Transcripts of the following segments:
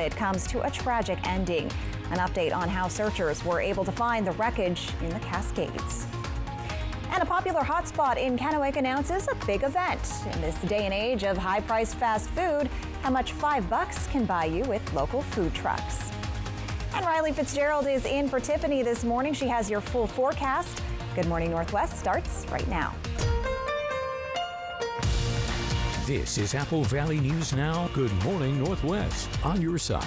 It comes to a tragic ending. An update on how searchers were able to find the wreckage in the Cascades. And a popular hotspot in Kennewick announces a big event. In this day and age of high-priced fast food, how much $5 can buy you with local food trucks. And Riley Fitzgerald is in for Tiffany this morning. She has your full forecast. Good Morning Northwest starts right now. This is Apple Valley News Now. Good Morning Northwest on your side.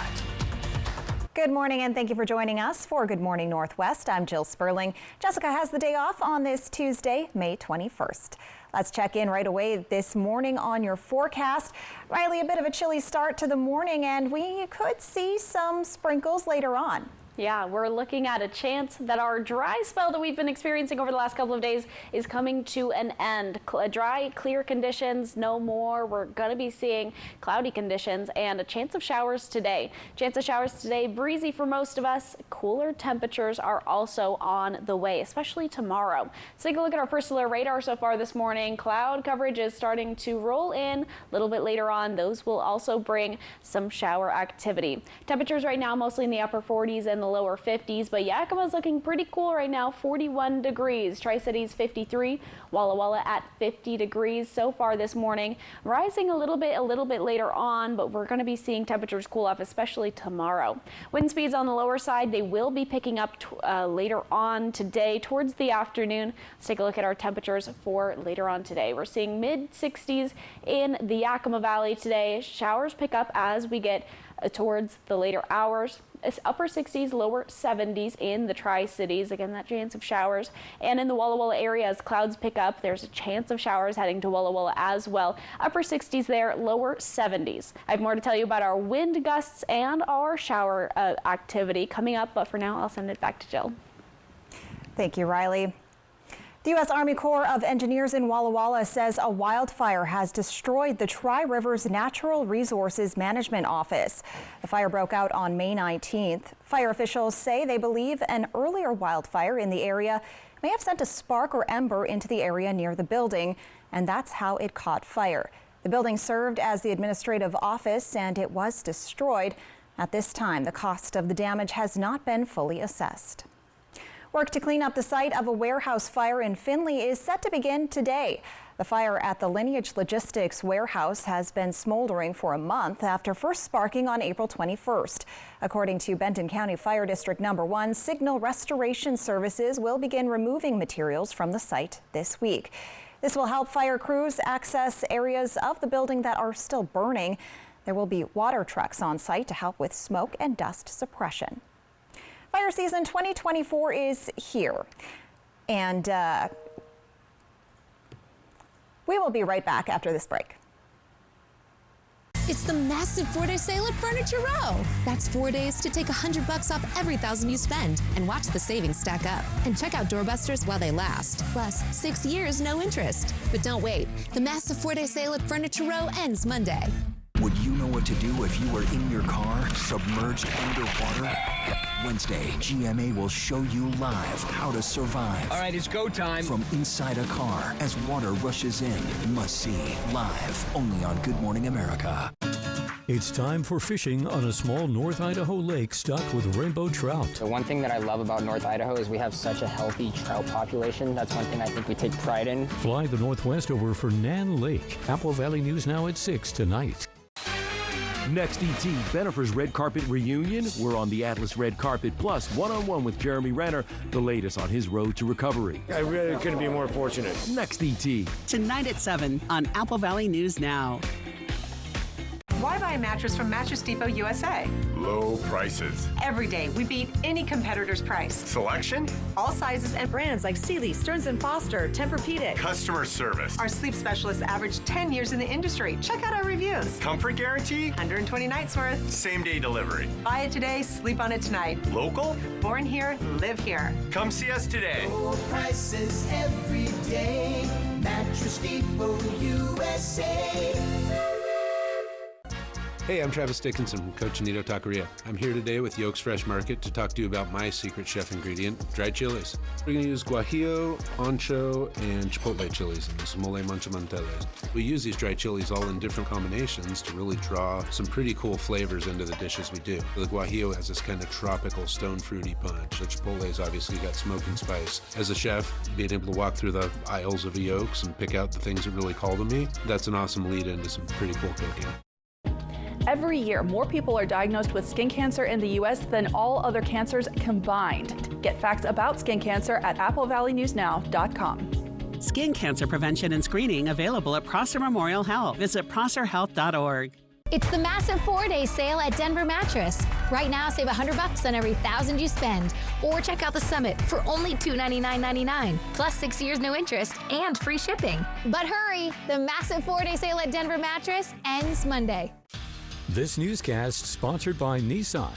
Good morning and thank you for joining us for Good Morning Northwest. I'm Jill Sperling. Jessica has the day off on this Tuesday, May 21st. Let's check in right away this morning on your forecast. Riley, a bit of a chilly start to the morning and we could see some sprinkles later on. Yeah, we're looking at a chance that our dry spell that we've been experiencing over the last couple of days is coming to an end. Dry, clear conditions, no more. We're going to be seeing cloudy conditions and a chance of showers today. Chance of showers today, breezy for most of us. Cooler temperatures are also on the way, especially tomorrow. Let's take a look at our first alert radar so far this morning. Cloud coverage is starting to roll in a little bit later on. Those will also bring some shower activity. Temperatures right now mostly in the upper 40s and the lower 50s, but Yakima's looking pretty cool right now, 41 degrees. Tri-Cities 53, Walla Walla at 50 degrees so far this morning. Rising a little bit later on, but we're going to be seeing temperatures cool off, especially tomorrow. Wind speeds on the lower side, they will be picking up later on today towards the afternoon. Let's take a look at our temperatures for later on today. We're seeing mid 60s in the Yakima Valley today. Showers pick up as we get towards the later hours. It's upper 60s, lower 70s in the Tri-Cities. Again, that chance of showers. And in the Walla Walla area, as clouds pick up, there's a chance of showers heading to Walla Walla as well. Upper 60s there, lower 70s. I have more to tell you about our wind gusts and our shower activity coming up, but for now, I'll send it back to Jill. Thank you, Riley. The U.S. Army Corps of Engineers in Walla Walla says a wildfire has destroyed the Tri-Rivers Natural Resources Management Office. The fire broke out on May 19th. Fire officials say they believe an earlier wildfire in the area may have sent a spark or ember into the area near the building, and that's how it caught fire. The building served as the administrative office and it was destroyed. At this time, the cost of the damage has not been fully assessed. Work to clean up the site of a warehouse fire in Findlay is set to begin today. The fire at the Lineage Logistics warehouse has been smoldering for a month after first sparking on April 21st. According to Benton County Fire District No. 1, Signal Restoration Services will begin removing materials from the site this week. This will help fire crews access areas of the building that are still burning. There will be water trucks on site to help with smoke and dust suppression. Fire season 2024 is here, and we will be right back after this break. It's the massive 4-day sale at Furniture Row. That's 4 days to take $100 off every $1,000 you spend and watch the savings stack up. And check out doorbusters while they last. Plus, 6 years, no interest. But don't wait. The massive 4-day sale at Furniture Row ends Monday. Would you know what to do if you were in your car, submerged underwater? Wednesday, GMA will show you live how to survive. All right, it's go time. From inside a car as water rushes in. Must see live only on Good Morning America. It's time for fishing on a small North Idaho lake stocked with rainbow trout. The one thing that I love about North Idaho is we have such a healthy trout population. That's one thing I think we take pride in. Fly the Northwest over Fernand Lake. Apple Valley News Now at 6 tonight. Next ET, Bennifer's Red Carpet Reunion. We're on the Atlas Red Carpet Plus, one-on-one with Jeremy Renner, the latest on his road to recovery. I really couldn't be more fortunate. Next ET. Tonight at 7 on Apple Valley News Now. Why buy a mattress from Mattress Depot USA? Low prices. Every day, we beat any competitor's price. Selection? All sizes and brands like Sealy, Stearns & Foster, Tempur-Pedic. Customer service. Our sleep specialists average 10 years in the industry. Check out our reviews. Comfort guarantee? 120 nights worth. Same-day delivery. Buy it today, sleep on it tonight. Local? Born here, live here. Come see us today. Low prices every day. Mattress Depot USA. Hey, I'm Travis Dickinson from Cochinito Taqueria. I'm here today with Yolks Fresh Market to talk to you about my secret chef ingredient, dried chilies. We're going to use guajillo, ancho, and chipotle chilies in this mole manchamanteles. We use these dried chilies all in different combinations to really draw some pretty cool flavors into the dishes we do. The guajillo has this kind of tropical stone fruity punch. The chipotle's obviously got smoke and spice. As a chef, being able to walk through the aisles of Yolks and pick out the things that really call to me, that's an awesome lead into some pretty cool cooking. Every year, more people are diagnosed with skin cancer in the U.S. than all other cancers combined. Get facts about skin cancer at applevalleynewsnow.com. Skin cancer prevention and screening available at Prosser Memorial Health. Visit prosserhealth.org. It's the massive 4-day sale at Denver Mattress. Right now, save $100 on every $1,000 you spend. Or check out the Summit for only $299.99, plus 6 years no interest and free shipping. But hurry, the massive 4-day sale at Denver Mattress ends Monday. This newscast sponsored by Nissan.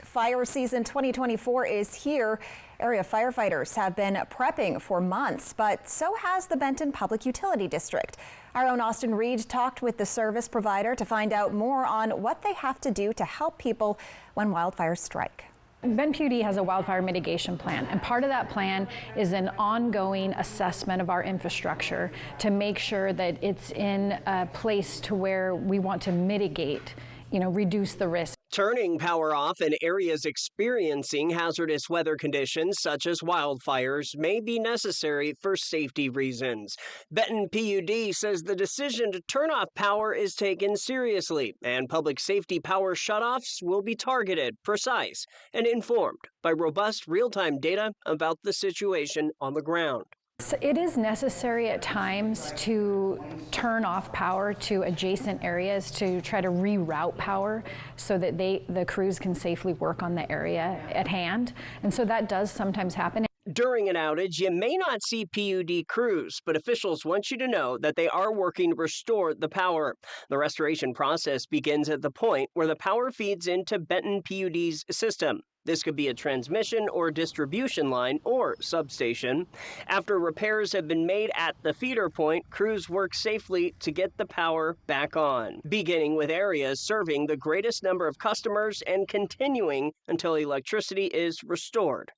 Fire season 2024 is here. Area firefighters have been prepping for months, but so has the Benton Public Utility District. Our own Austin Reed talked with the service provider to find out more on what they have to do to help people when wildfires strike. Benton PUD has a wildfire mitigation plan, and part of that plan is an ongoing assessment of our infrastructure to make sure that it's in a place to where we want to mitigate, reduce the risk. Turning power off in areas experiencing hazardous weather conditions such as wildfires may be necessary for safety reasons. Benton PUD says the decision to turn off power is taken seriously, and public safety power shutoffs will be targeted, precise, and informed by robust real-time data about the situation on the ground. So it is necessary at times to turn off power to adjacent areas to try to reroute power so that the crews can safely work on the area at hand. And so that does sometimes happen. During an outage, you may not see PUD crews, but officials want you to know that they are working to restore the power. The restoration process begins at the point where the power feeds into Benton PUD's system. This could be a transmission or distribution line or substation. After repairs have been made at the feeder point, crews work safely to get the power back on, beginning with areas serving the greatest number of customers and continuing until electricity is restored.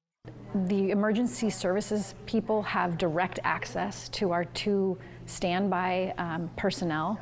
The emergency services people have direct access to our 2 standby personnel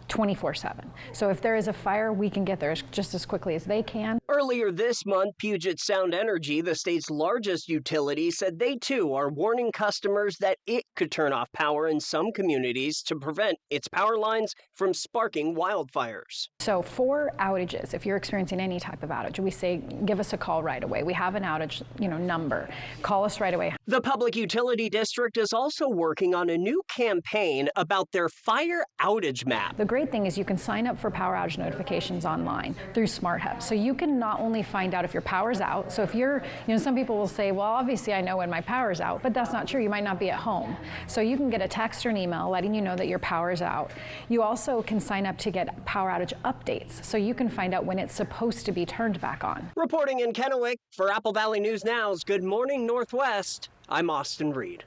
24/7. So if there is a fire, we can get there just as quickly as they can. Earlier this month, Puget Sound Energy, the state's largest utility, said they too are warning customers that it could turn off power in some communities to prevent its power lines from sparking wildfires. So for outages, if you're experiencing any type of outage, we say give us a call right away. We have an outage, number. Call us right away. The Public Utility District is also working on a new campaign about their fire outage map. The great thing is you can sign up for power outage notifications online through SmartHub. So you can not only find out if your power's out. So if you're, some people will say, well, obviously I know when my power's out, but that's not true. You might not be at home. So you can get a text or an email letting you know that your power's out. You also can sign up to get power outage updates. So you can find out when it's supposed to be turned back on. Reporting in Kennewick for Apple Valley News Now's Good Morning Northwest, I'm Austin Reed.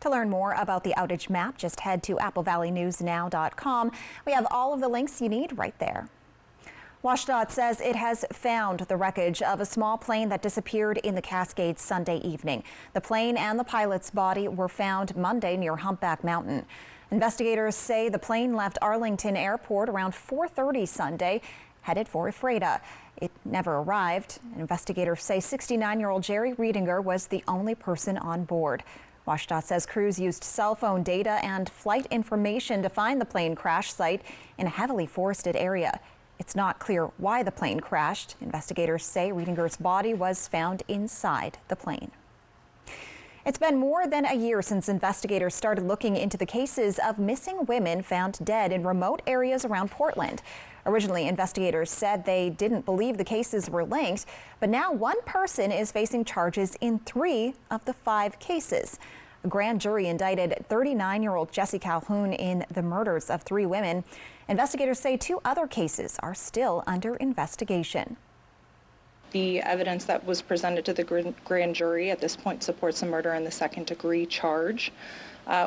To learn more about the outage map, just head to applevalleynewsnow.com. We have all of the links you need right there. WashDOT says it has found the wreckage of a small plane that disappeared in the Cascades Sunday evening. The plane and the pilot's body were found Monday near Humpback Mountain. Investigators say the plane left Arlington Airport around 4:30 Sunday, headed for Ephrata. It never arrived. Investigators say 69-year-old Jerry Riedinger was the only person on board. WashDOT says crews used cell phone data and flight information to find the plane crash site in a heavily forested area. It's not clear why the plane crashed. Investigators say Riedinger's body was found inside the plane. It's been more than a year since investigators started looking into the cases of missing women found dead in remote areas around Portland. Originally, investigators said they didn't believe the cases were linked, but now one person is facing charges in 3 of the 5 cases. A grand jury indicted 39-year-old Jessie Calhoun in the murders of 3 women. Investigators say 2 other cases are still under investigation. The evidence that was presented to the grand jury at this point supports a murder in the second-degree charge.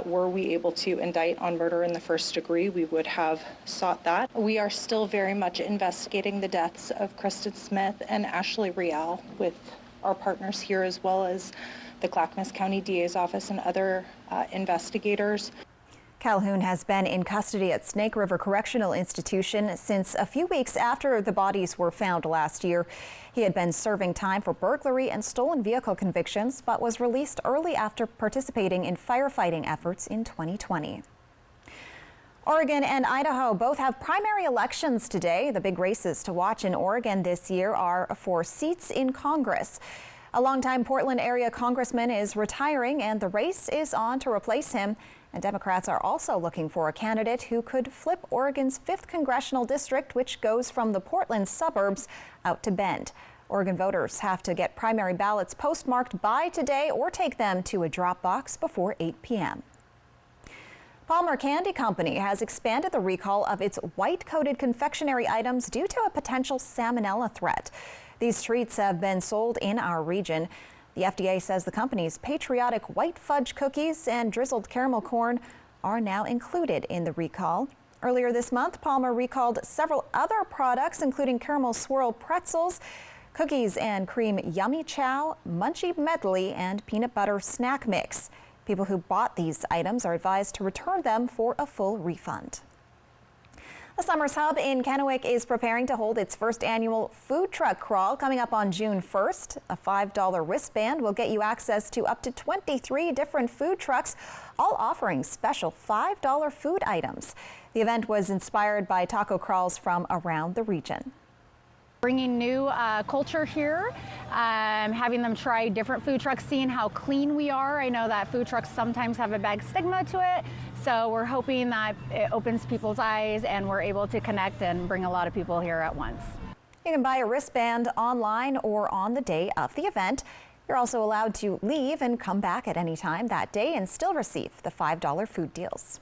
Were we able to indict on murder in the first degree, we would have sought that. We are still very much investigating the deaths of Kristen Smith and Ashley Rial with our partners here, as well as the Clackamas County DA's office and other investigators. Calhoun has been in custody at Snake River Correctional Institution since a few weeks after the bodies were found last year. He had been serving time for burglary and stolen vehicle convictions, but was released early after participating in firefighting efforts in 2020. Oregon and Idaho both have primary elections today. The big races to watch in Oregon this year are for seats in Congress. A longtime Portland area congressman is retiring, and the race is on to replace him. And Democrats are also looking for a candidate who could flip Oregon's 5th congressional district, which goes from the Portland suburbs out to Bend. Oregon voters have to get primary ballots postmarked by today or take them to a drop box before 8 p.m. Palmer Candy Company has expanded the recall of its white-coated confectionery items due to a potential salmonella threat. These treats have been sold in our region. The FDA says the company's patriotic white fudge cookies and drizzled caramel corn are now included in the recall. Earlier this month, Palmer recalled several other products, including caramel swirl pretzels, cookies and cream yummy chow, munchie medley, and peanut butter snack mix. People who bought these items are advised to return them for a full refund. The Summers Hub in Kennewick is preparing to hold its first annual food truck crawl coming up on June 1st. A $5 wristband will get you access to up to 23 different food trucks, all offering special $5 food items. The event was inspired by taco crawls from around the region. Bringing new culture here, having them try different food trucks, seeing how clean we are. I know that food trucks sometimes have a bad stigma to it, so we're hoping that it opens people's eyes and we're able to connect and bring a lot of people here at once. You can buy a wristband online or on the day of the event. You're also allowed to leave and come back at any time that day and still receive the $5 food deals.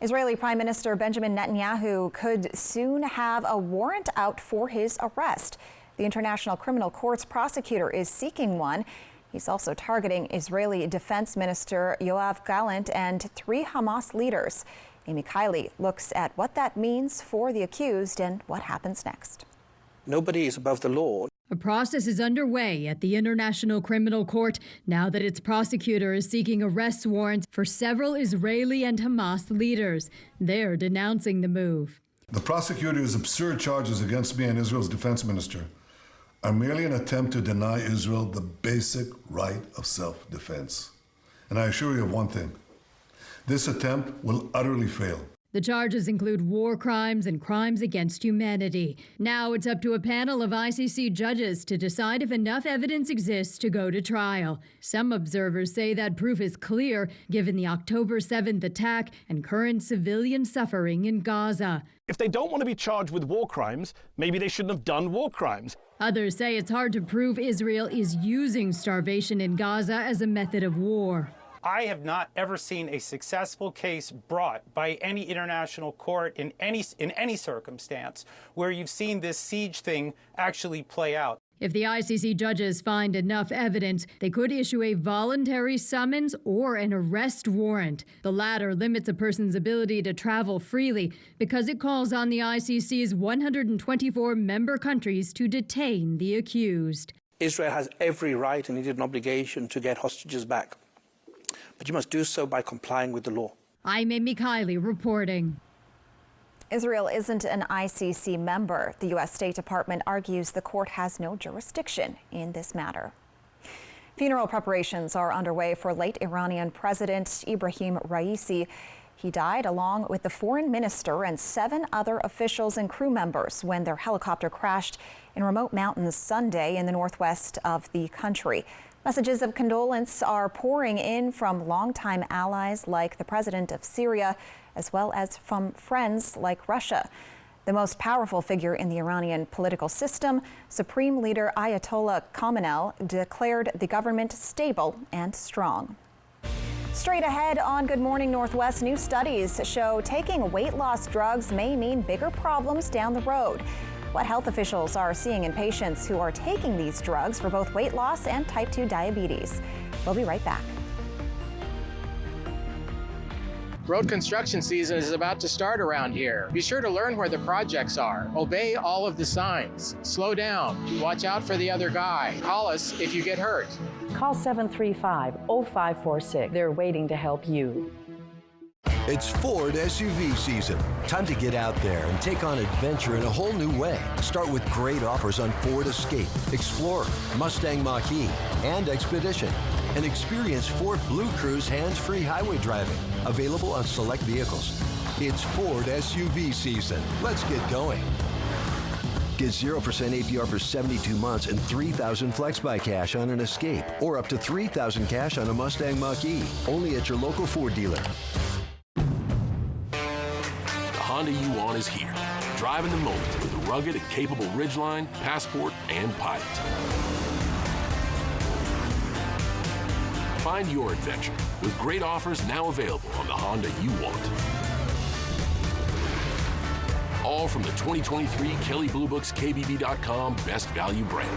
Israeli Prime Minister Benjamin Netanyahu could soon have a warrant out for his arrest. The International Criminal Court's prosecutor is seeking one. He's also targeting Israeli Defense Minister Yoav Gallant and 3 Hamas leaders. Amy Kiley looks at what that means for the accused and what happens next. Nobody is above the law. A process is underway at the International Criminal Court now that its prosecutor is seeking arrest warrants for several Israeli and Hamas leaders. They're denouncing the move. The prosecutor's absurd charges against me and Israel's defense minister are merely an attempt to deny Israel the basic right of self-defense. And I assure you of one thing, this attempt will utterly fail. The charges include war crimes and crimes against humanity. Now it's up to a panel of ICC judges to decide if enough evidence exists to go to trial. Some observers say that proof is clear given the October 7th attack and current civilian suffering in Gaza. If they don't want to be charged with war crimes, maybe they shouldn't have done war crimes. Others say it's hard to prove Israel is using starvation in Gaza as a method of war. I have not ever seen a successful case brought by any international court in any circumstance where you've seen this siege thing actually play out. If the ICC judges find enough evidence, they could issue a voluntary summons or an arrest warrant. The latter limits a person's ability to travel freely because it calls on the ICC's 124 member countries to detain the accused. Israel has every right and indeed an obligation to get hostages back. But you must do so by complying with the law. I'm Amy Kiley reporting. Israel isn't an ICC member. The U.S. State Department argues the court has no jurisdiction in this matter. Funeral preparations are underway for late Iranian President Ibrahim Raisi. He died along with the foreign minister and 7 other officials and crew members when their helicopter crashed in remote mountains Sunday in the northwest of the country. Messages of condolence are pouring in from longtime allies like the president of Syria, as well as from friends like Russia. The most powerful figure in the Iranian political system, Supreme Leader Ayatollah Khamenei, declared the government stable and strong. Straight ahead on Good Morning Northwest, new studies show taking weight loss drugs may mean bigger problems down the road. What health officials are seeing in patients who are taking these drugs for both weight loss and type 2 diabetes. We'll be right back. Road construction season is about to start around here. Be sure to learn where the projects are. Obey all of the signs. Slow down. Watch out for the other guy. Call us if you get hurt. Call 735-0546. They're waiting to help you. It's Ford SUV season. Time to get out there and take on adventure in a whole new way. Start with great offers on Ford Escape, Explorer, Mustang Mach-E, and Expedition. And experience Ford Blue Cruise hands-free highway driving. Available on select vehicles. It's Ford SUV season. Let's get going. Get 0% APR for 72 months and $3,000 flex buy cash on an Escape, or up to $3,000 cash on a Mustang Mach-E. Only at your local Ford dealer. The Honda you want is here. Driving the moment with a rugged and capable Ridgeline, Passport, and Pilot. Find your adventure with great offers now available on the Honda you want. All from the 2023 Kelley Blue Book's KBB.com Best Value brand.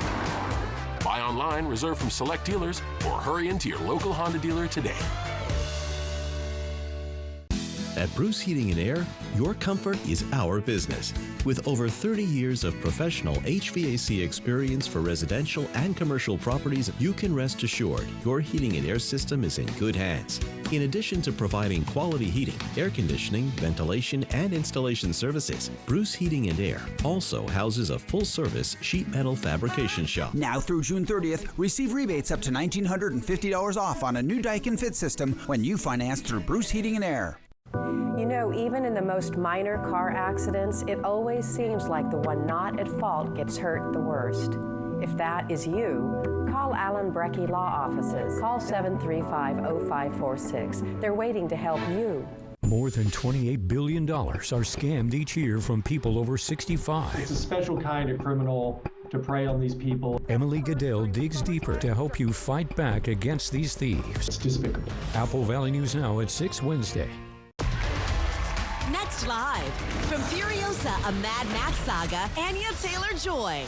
Buy online, reserve from select dealers, or hurry into your local Honda dealer today. At Bruce Heating and Air, your comfort is our business. With over 30 years of professional HVAC experience for residential and commercial properties, you can rest assured your heating and air system is in good hands. In addition to providing quality heating, air conditioning, ventilation, and installation services, Bruce Heating and Air also houses a full-service sheet metal fabrication shop. Now through June 30th, receive rebates up to $1,950 off on a new Daikin Fit system when you finance through Bruce Heating and Air. You know, even in the most minor car accidents, it always seems like the one not at fault gets hurt the worst. If that is you, call Allen Brecky Law Offices. Call 735-0546. They're waiting to help you. More than $28 billion are scammed each year from people over 65. It's a special kind of criminal to prey on these people. Emily Goodell digs deeper to help you fight back against these thieves. It's despicable. Apple Valley News Now at 6 Wednesday. Next live, from Furiosa, a Mad Max saga, Anya Taylor-Joy.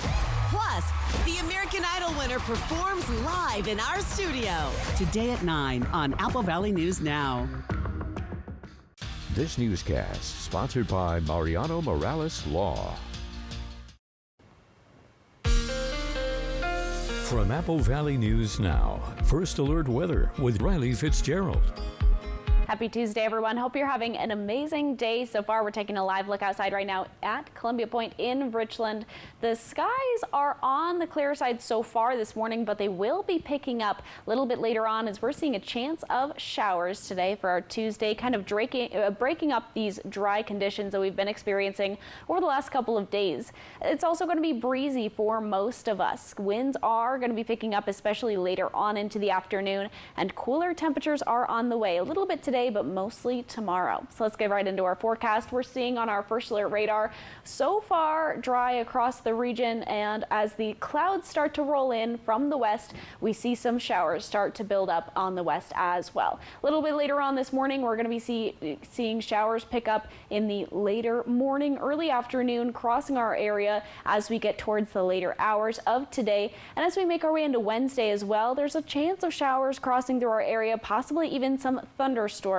Plus, the American Idol winner performs live in our studio. Today at 9 on Apple Valley News Now. This newscast sponsored by Mariano Morales Law. From Apple Valley News Now, First Alert Weather with Riley Fitzgerald. Happy Tuesday, everyone. Hope you're having an amazing day so far. We're taking a live look outside right now at Columbia Point in Richland. The skies are on the clear side so far this morning, but they will be picking up a little bit later on as we're seeing a chance of showers today for our Tuesday, kind of breaking up these dry conditions that we've been experiencing over the last couple of days. It's also going to be breezy for most of us. Winds are going to be picking up, especially later on into the afternoon, and cooler temperatures are on the way. A little bit today, but mostly tomorrow. So let's get right into our forecast. We're seeing on our First Alert radar so far dry across the region, and as the clouds start to roll in from the west, we see some showers start to build up on the west as well. A little bit later on this morning, we're going to be seeing showers pick up in the later morning, early afternoon, crossing our area as we get towards the later hours of today. And as we make our way into Wednesday as well, there's a chance of showers crossing through our area, possibly even some thunderstorms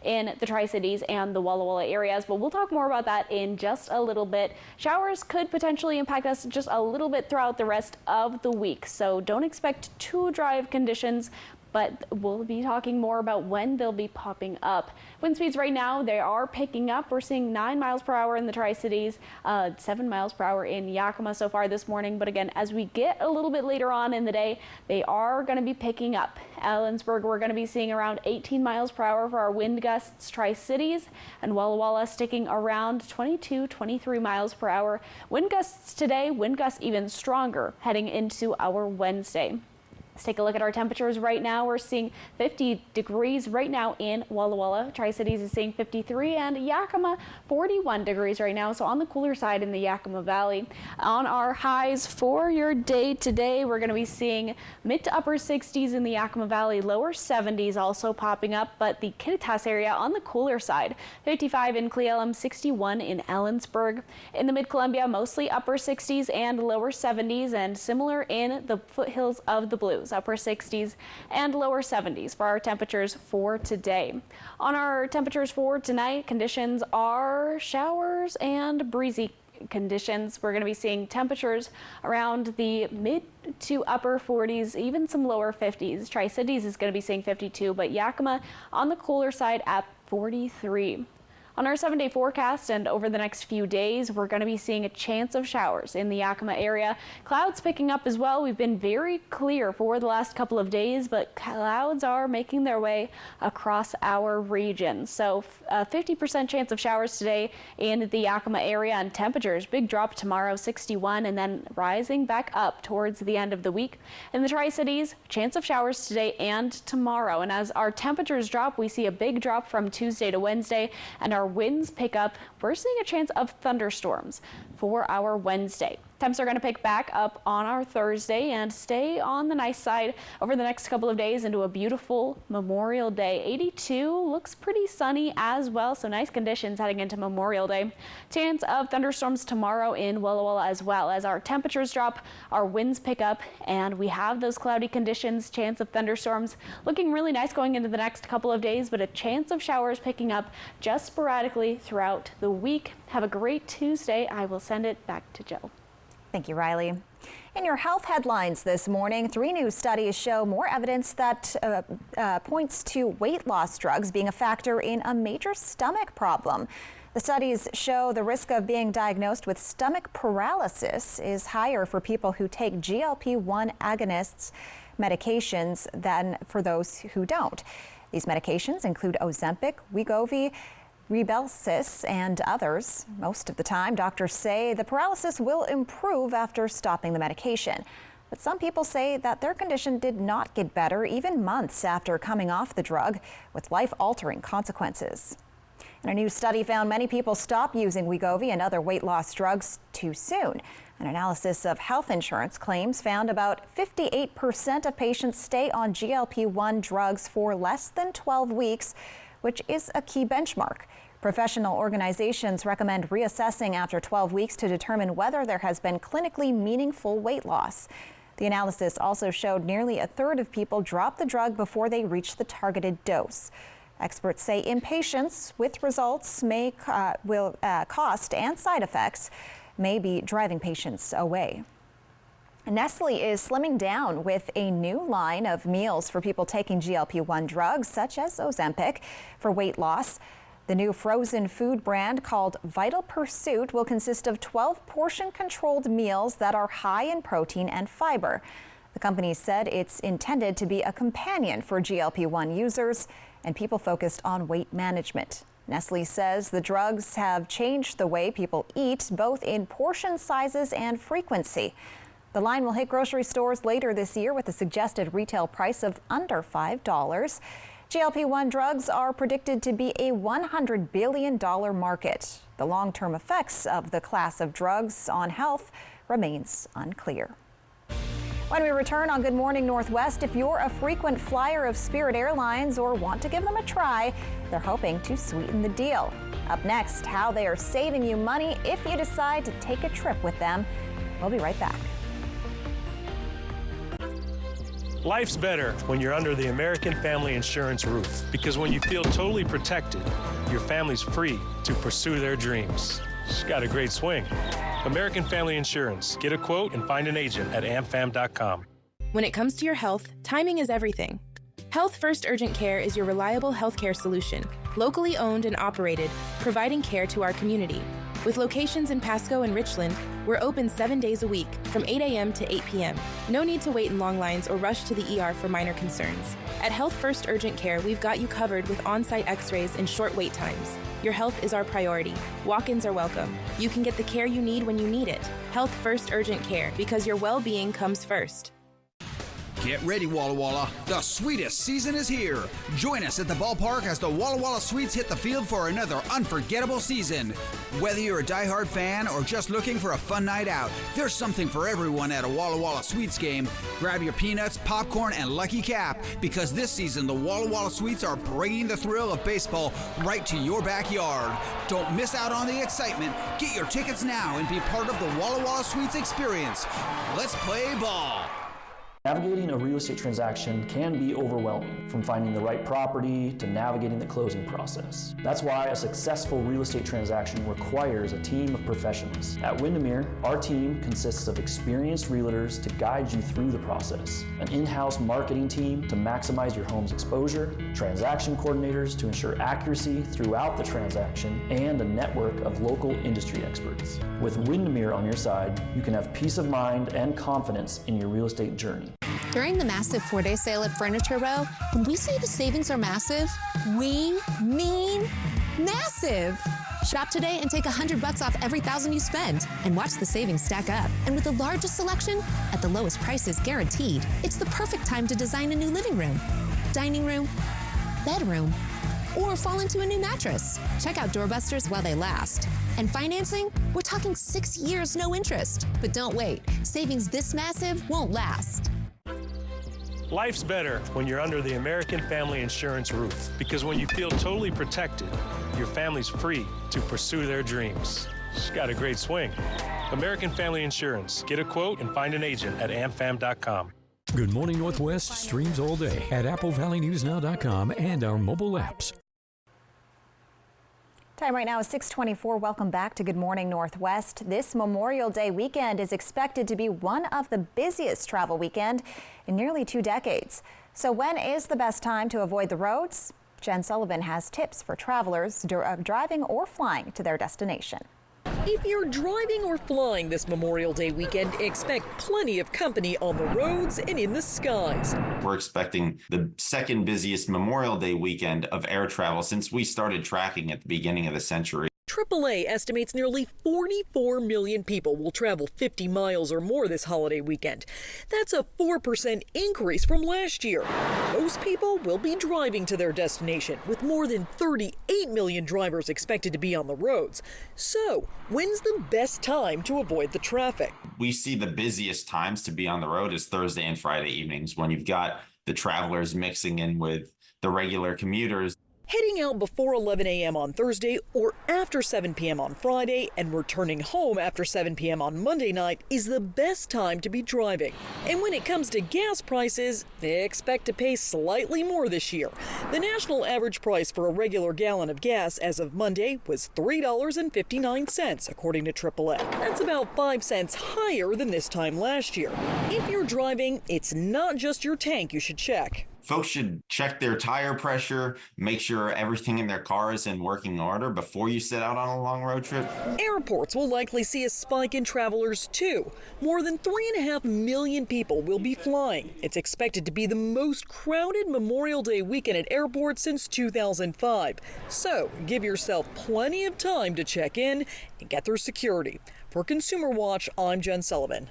in the Tri-Cities and the Walla Walla areas, but we'll talk more about that in just a little bit. Showers could potentially impact us just a little bit throughout the rest of the week, so don't expect too dry of conditions, but we'll be talking more about when they'll be popping up. Wind speeds right now, they are picking up. We're seeing 9 miles per hour in the Tri-Cities, 7 miles per hour in Yakima so far this morning. But again, as we get a little bit later on in the day, they are going to be picking up. Ellensburg, we're going to be seeing around 18 miles per hour for our wind gusts, Tri-Cities, and Walla Walla sticking around 22, 23 miles per hour. Wind gusts today, wind gusts even stronger heading into our Wednesday. Let's take a look at our temperatures right now. We're seeing 50 degrees right now in Walla Walla. Tri-Cities is seeing 53, and Yakima 41 degrees right now, so on the cooler side in the Yakima Valley. On our highs for your day today, we're going to be seeing mid to upper 60s in the Yakima Valley, lower 70s also popping up, but the Kittitas area on the cooler side. 55 in Cle Elum, 61 in Ellensburg. In the Mid-Columbia, mostly upper 60s and lower 70s, and similar in the foothills of the Blues. lows, upper 60s and lower 70s for our temperatures for today. On our temperatures for tonight, conditions are showers and breezy conditions. We're going to be seeing temperatures around the mid to upper 40s, even some lower 50s. Tri-Cities is going to be seeing 52, but Yakima on the cooler side at 43. On our 7-day forecast and over the next few days, we're going to be seeing a chance of showers in the Yakima area. Clouds picking up as well. We've been very clear for the last couple of days, but clouds are making their way across our region. So a 50% chance of showers today in the Yakima area, and temperatures big drop tomorrow, 61, and then rising back up towards the end of the week. In the Tri-Cities, chance of showers today and tomorrow. And as our temperatures drop, we see a big drop from Tuesday to Wednesday, and our winds pick up. We're seeing a chance of thunderstorms for our Wednesday. Temps are going to pick back up on our Thursday and stay on the nice side over the next couple of days into a beautiful Memorial Day. 82 looks pretty sunny as well, so nice conditions heading into Memorial Day. Chance of thunderstorms tomorrow in Walla Walla as well. As our temperatures drop, our winds pick up, and we have those cloudy conditions, chance of thunderstorms. Looking really nice going into the next couple of days, but a chance of showers picking up just sporadically throughout the week. Have a great Tuesday. I will send it back to Jill. Thank you, Riley. In your health headlines this morning, 3 new studies show more evidence that points to weight loss drugs being a factor in a major stomach problem. The studies show the risk of being diagnosed with stomach paralysis is higher for people who take GLP-1 agonists medications than for those who don't. These medications include Ozempic, Wegovy, Rybelsus, and others. Most of the time, doctors say the paralysis will improve after stopping the medication. But some people say that their condition did not get better even months after coming off the drug, with life-altering consequences. And a new study found many people stop using Wegovy and other weight loss drugs too soon. An analysis of health insurance claims found about 58% of patients stay on GLP-1 drugs for less than 12 weeks, which is a key benchmark. Professional organizations recommend reassessing after 12 weeks to determine whether there has been clinically meaningful weight loss. The analysis also showed nearly a third of people drop the drug before they reach the targeted dose. Experts say impatience with results will cost and side effects may be driving patients away. Nestle is slimming down with a new line of meals for people taking GLP-1 drugs, such as Ozempic, for weight loss. The new frozen food brand called Vital Pursuit will consist of 12 portion-controlled meals that are high in protein and fiber. The company said it's intended to be a companion for GLP-1 users and people focused on weight management. Nestle says the drugs have changed the way people eat, both in portion sizes and frequency. The line will hit grocery stores later this year with a suggested retail price of under $5. GLP-1 drugs are predicted to be a $100 billion market. The long-term effects of the class of drugs on health remains unclear. When we return on Good Morning Northwest, if you're a frequent flyer of Spirit Airlines or want to give them a try, they're hoping to sweeten the deal. Up next, how they are saving you money if you decide to take a trip with them. We'll be right back. Life's better when you're under the American Family Insurance roof, because when you feel totally protected, your family's free to pursue their dreams. She's got a great swing. American Family Insurance. Get a quote and find an agent at amfam.com. When it comes to your health, timing is everything. Health First Urgent Care is your reliable healthcare solution, locally owned and operated, providing care to our community. With locations in Pasco and Richland, we're open 7 days a week from 8 a.m. to 8 p.m. No need to wait in long lines or rush to the ER for minor concerns. At Health First Urgent Care, we've got you covered with on-site x-rays and short wait times. Your health is our priority. Walk-ins are welcome. You can get the care you need when you need it. Health First Urgent Care, because your well-being comes first. Get ready, Walla Walla. The sweetest season is here. Join us at the ballpark as the Walla Walla Sweets hit the field for another unforgettable season. Whether you're a diehard fan or just looking for a fun night out, there's something for everyone at a Walla Walla Sweets game. Grab your peanuts, popcorn, and Lucky Cap, because this season the Walla Walla Sweets are bringing the thrill of baseball right to your backyard. Don't miss out on the excitement. Get your tickets now and be part of the Walla Walla Sweets experience. Let's play ball. Navigating a real estate transaction can be overwhelming, from finding the right property to navigating the closing process. That's why a successful real estate transaction requires a team of professionals. At Windermere, our team consists of experienced realtors to guide you through the process, an in-house marketing team to maximize your home's exposure, transaction coordinators to ensure accuracy throughout the transaction, and a network of local industry experts. With Windermere on your side, you can have peace of mind and confidence in your real estate journey. During the massive 4-day sale at Furniture Row, when we say the savings are massive, we mean massive. Shop today and take $100 off every $1,000 you spend, and watch the savings stack up. And with the largest selection at the lowest prices guaranteed, it's the perfect time to design a new living room, dining room, bedroom, or fall into a new mattress. Check out doorbusters while they last. And financing? We're talking 6 years, no interest. But don't wait. Savings this massive won't last. Life's better when you're under the American Family Insurance roof, because when you feel totally protected, your family's free to pursue their dreams. She's got a great swing. American Family Insurance. Get a quote and find an agent at amfam.com. Good Morning Northwest streams all day at applevalleynewsnow.com and our mobile apps. Time right now is 6:24. Welcome back to Good Morning Northwest. This Memorial Day weekend is expected to be one of the busiest travel weekend in nearly 2 decades. So when is the best time to avoid the roads? Jen Sullivan has tips for travelers driving or flying to their destination. If you're driving or flying this Memorial Day weekend, expect plenty of company on the roads and in the skies. We're expecting the second busiest Memorial Day weekend of air travel since we started tracking at the beginning of the century. AAA estimates nearly 44 million people will travel 50 miles or more this holiday weekend. That's a 4% increase from last year. Most people will be driving to their destination, with more than 38 million drivers expected to be on the roads. So, when's the best time to avoid the traffic? We see the busiest times to be on the road is Thursday and Friday evenings, when you've got the travelers mixing in with the regular commuters. Heading out before 11 a.m. on Thursday or after 7 p.m. on Friday and returning home after 7 p.m. on Monday night is the best time to be driving. And when it comes to gas prices, expect to pay slightly more this year. The national average price for a regular gallon of gas as of Monday was $3.59, according to AAA. That's about 5 cents higher than this time last year. If you're driving, it's not just your tank you should check. Folks should check their tire pressure, make sure everything in their car is in working order before you set out on a long road trip. Airports will likely see a spike in travelers too. More than 3.5 million people will be flying. It's expected to be the most crowded Memorial Day weekend at airports since 2005. So give yourself plenty of time to check in and get through security. For Consumer Watch, I'm Jen Sullivan.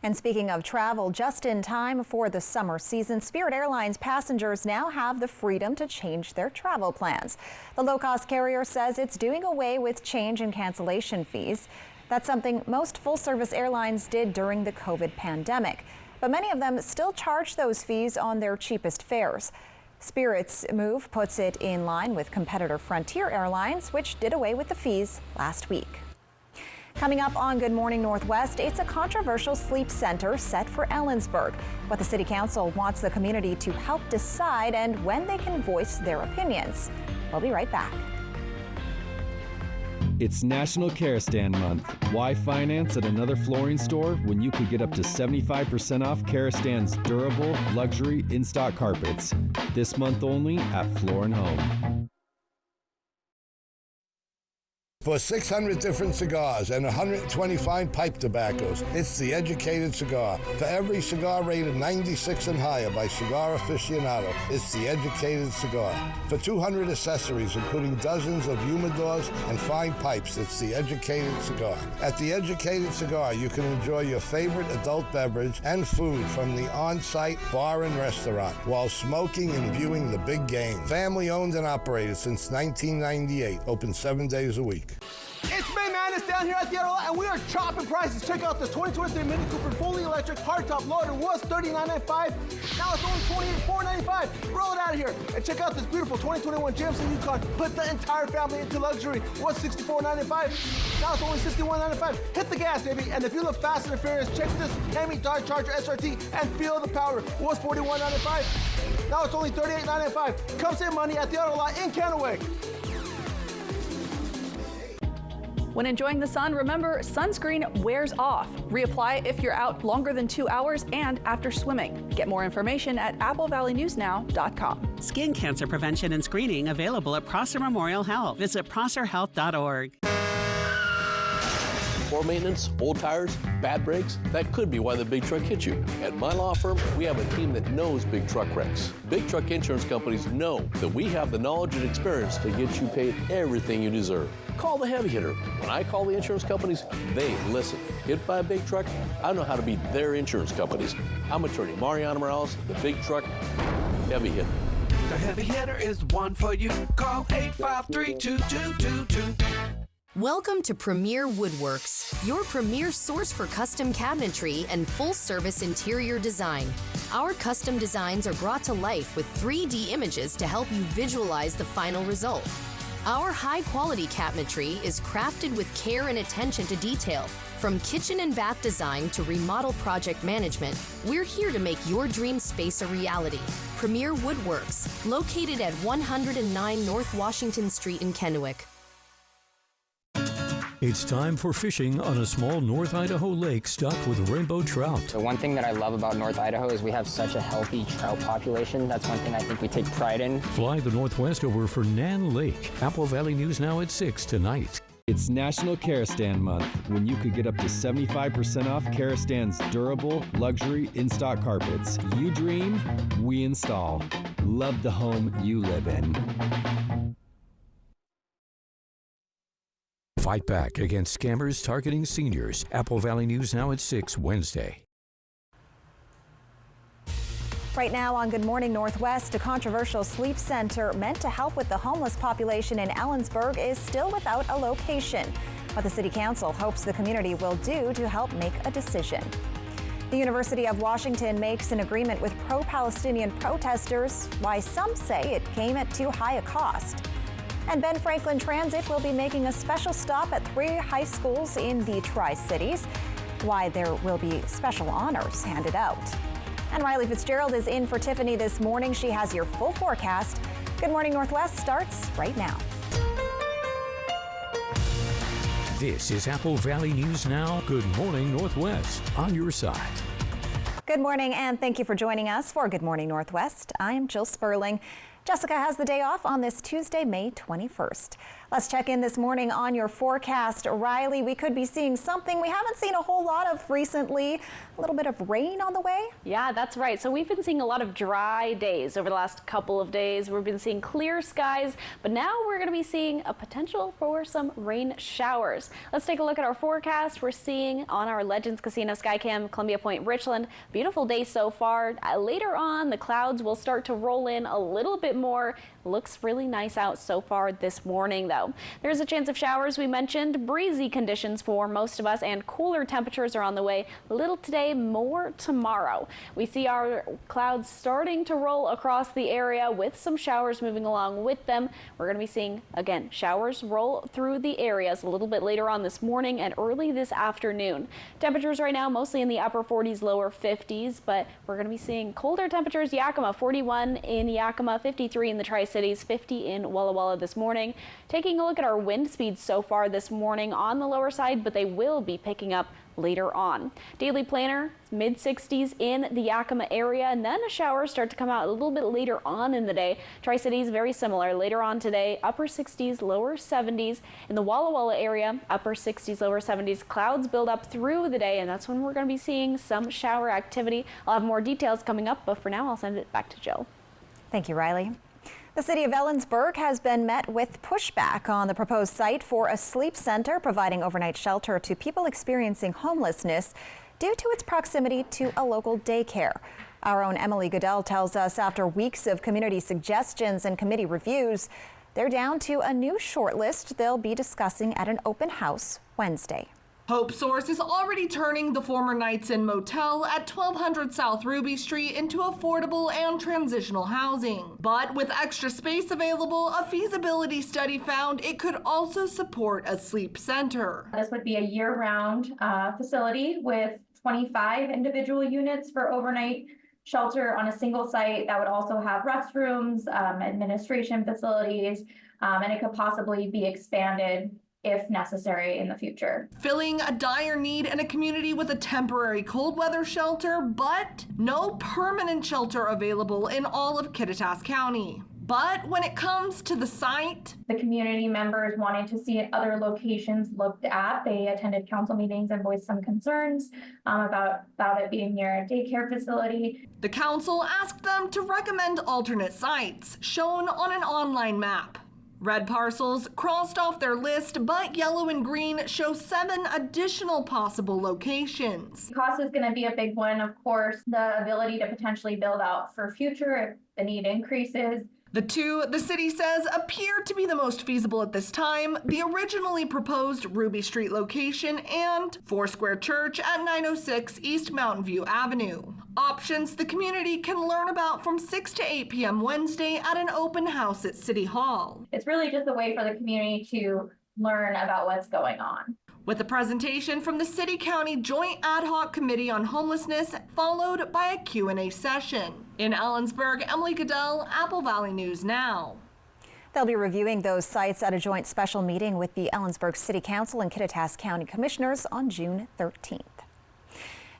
And speaking of travel, just in time for the summer season, Spirit Airlines passengers now have the freedom to change their travel plans. The low-cost carrier says it's doing away with change and cancellation fees. That's something most full-service airlines did during the COVID pandemic. But many of them still charge those fees on their cheapest fares. Spirit's move puts it in line with competitor Frontier Airlines, which did away with the fees last week. Coming up on Good Morning Northwest, it's a controversial sleep center set for Ellensburg. What the City Council wants the community to help decide and when they can voice their opinions. We'll be right back. It's National Care Stand Month. Why finance at another flooring store when you could get up to 75% off Care Stand's durable, luxury, in-stock carpets? This month only at Floor & Home. For 600 different cigars and 125 pipe tobaccos, it's The Educated Cigar. For every cigar rated 96 and higher by Cigar Aficionado, it's The Educated Cigar. For 200 accessories, including dozens of humidors and fine pipes, it's The Educated Cigar. At The Educated Cigar, you can enjoy your favorite adult beverage and food from the on-site bar and restaurant while smoking and viewing the big game. Family owned and operated since 1998, open 7 days a week. It's me, man. It's the down here at the auto lot, and we are chopping prices. Check out this 2023 Mini Cooper fully electric hardtop loader. Was $39.95. Now it's only $28,495. Roll it out of here. And check out this beautiful 2021 GMC Yukon. Put the entire family into luxury. Was $64.95. Now it's only $61.95. Hit the gas, baby. And if you look fast and furious, check this Hemi Dodge Charger SRT and feel the power. Was $41.95. Now it's only $38.95. Come save money at the auto lot in Kennewick. When enjoying the sun, remember sunscreen wears off. Reapply if you're out longer than 2 hours and after swimming. Get more information at applevalleynewsnow.com. Skin cancer prevention and screening available at Prosser Memorial Health. Visit prosserhealth.org. Poor maintenance, old tires, bad brakes, that could be why the big truck hit you. At my law firm, we have a team that knows big truck wrecks. Big truck insurance companies know that we have the knowledge and experience to get you paid everything you deserve. Call the heavy hitter. When I call the insurance companies, they listen. Hit by a big truck, I know how to be their insurance companies. I'm attorney Mariano Morales, the big truck heavy hitter. The heavy hitter is the one for you. Call 853-2222. Welcome to Premier Woodworks, your premier source for custom cabinetry and full-service interior design. Our custom designs are brought to life with 3D images to help you visualize the final result. Our high-quality cabinetry is crafted with care and attention to detail. From kitchen and bath design to remodel project management, we're here to make your dream space a reality. Premier Woodworks, located at 109 North Washington Street in Kennewick. It's time for fishing on a small North Idaho lake stocked with rainbow trout. The one thing that I love about North Idaho is we have such a healthy trout population. That's one thing I think we take pride in. Fly the Northwest over Fernand Lake. Apple Valley News Now at 6 tonight. It's National Carastand Month, when you could get up to 75% off Carastand's durable, luxury, in-stock carpets. You dream, we install. Love the home you live in. Fight back against scammers targeting seniors. Apple Valley News Now at 6 Wednesday. Right now on Good Morning Northwest, a controversial sleep center meant to help with the homeless population in Ellensburg is still without a location. What the City Council hopes the community will do to help make a decision. The University of Washington makes an agreement with pro-Palestinian protesters, why some say it came at too high a cost. And Ben Franklin Transit will be making a special stop at 3 high schools in the Tri-Cities, why there will be special honors handed out. And Riley Fitzgerald is in for Tiffany this morning. She has your full forecast. Good Morning Northwest starts right now. This is Apple Valley News Now. Good Morning Northwest on your side. Good morning, and thank you for joining us for Good Morning Northwest. I'm Jill Sperling. Jessica has the day off on this Tuesday, May 21st. Let's check in this morning on your forecast. Riley, we could be seeing something we haven't seen a whole lot of recently. A little bit of rain on the way? Yeah, that's right. So we've been seeing a lot of dry days over the last couple of days. We've been seeing clear skies, but now we're going to be seeing a potential for some rain showers. Let's take a look at our forecast. We're seeing on our Legends Casino Skycam, Columbia Point, Richland. Beautiful day so far. Later on, the clouds will start to roll in a little bit more. Looks really nice out so far this morning, though. There's a chance of showers we mentioned, breezy conditions for most of us, and cooler temperatures are on the way. Little today, more tomorrow. We see our clouds starting to roll across the area with some showers moving along with them. We're going to be seeing, again, showers roll through the areas a little bit later on this morning and early this afternoon. Temperatures right now mostly in the upper 40s, lower 50s, but we're going to be seeing colder temperatures. Yakima 41 in Yakima, 53 in the Tri-Cities, 50 in Walla Walla this morning. Taking a look at our wind speeds so far this morning on the lower side, but they will be picking up later on. Daily planner, mid-60s in the Yakima area, and then a shower start to come out a little bit later on in the day. Tri-Cities very similar later on today, upper 60s, lower 70s. In the Walla Walla area, upper 60s, lower 70s. Clouds build up through the day, and that's when we're going to be seeing some shower activity. I'll have more details coming up, but for now I'll send it back to Jill. Thank you, Riley. The city of Ellensburg has been met with pushback on the proposed site for a sleep center providing overnight shelter to people experiencing homelessness due to its proximity to a local daycare. Our own Emily Goodell tells us after weeks of community suggestions and committee reviews, They're down to a new shortlist they'll be discussing at an open house Wednesday. Hope Source is already turning the former Knights Inn Motel at 1200 South Ruby Street into affordable and transitional housing. But with extra space available, a feasibility study found it could also support a sleep center. This would be a year-round facility with 25 individual units for overnight shelter on a single site that would also have restrooms, administration facilities, and it could possibly be expanded if necessary in the future. Filling a dire need in a community with a temporary cold weather shelter, but no permanent shelter available in all of Kittitas County. But when it comes to the site, the community members wanted to see other locations looked at. They attended council meetings and voiced some concerns about it being near a daycare facility. The council asked them to recommend alternate sites shown on an online map. Red parcels crossed off their list, but yellow and green show 7 additional possible locations. Cost is going to be a big one, of course. The ability to potentially build out for future if the need increases. The two, the city says, appear to be the most feasible at this time: the originally proposed Ruby Street location and Foursquare Church at 906 East Mountain View Avenue. Options the community can learn about from 6 to 8 p.m. Wednesday at an open house at City Hall. It's really just a way for the community to learn about what's going on. With a presentation from the City-County Joint Ad Hoc Committee on Homelessness, followed by a Q&A session. In Ellensburg, Emily Goodell, Apple Valley News Now. They'll be reviewing those sites at a joint special meeting with the Ellensburg City Council and Kittitas County Commissioners on June 13th.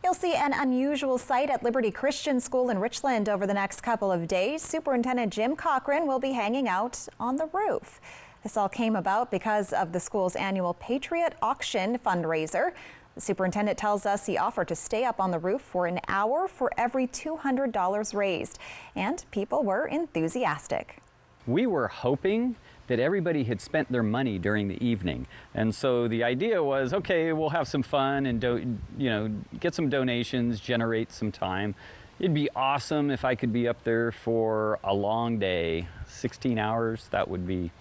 You'll see an unusual sight at Liberty Christian School in Richland over the next couple of days. Superintendent Jim Cochran will be hanging out on the roof. This all came about because of the school's annual Patriot Auction fundraiser. The superintendent tells us he offered to stay up on the roof for an hour for every $200 raised, and people were enthusiastic. We were hoping that everybody had spent their money during the evening, and so the idea was, okay, we'll have some fun and get some donations, generate some time. It'd be awesome if I could be up there for a long day, 16 hours. That would be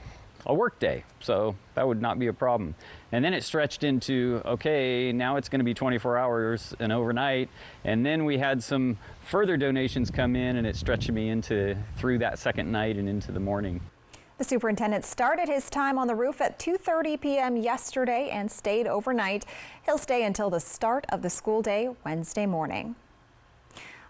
a work day, so that would not be a problem. And then it stretched into, okay, now it's going to be 24 hours and overnight. And then we had some further donations come in, and it stretched me through that second night and into the morning. The superintendent started his time on the roof at 2:30 p.m. yesterday and stayed overnight. He'll stay until the start of the school day Wednesday morning.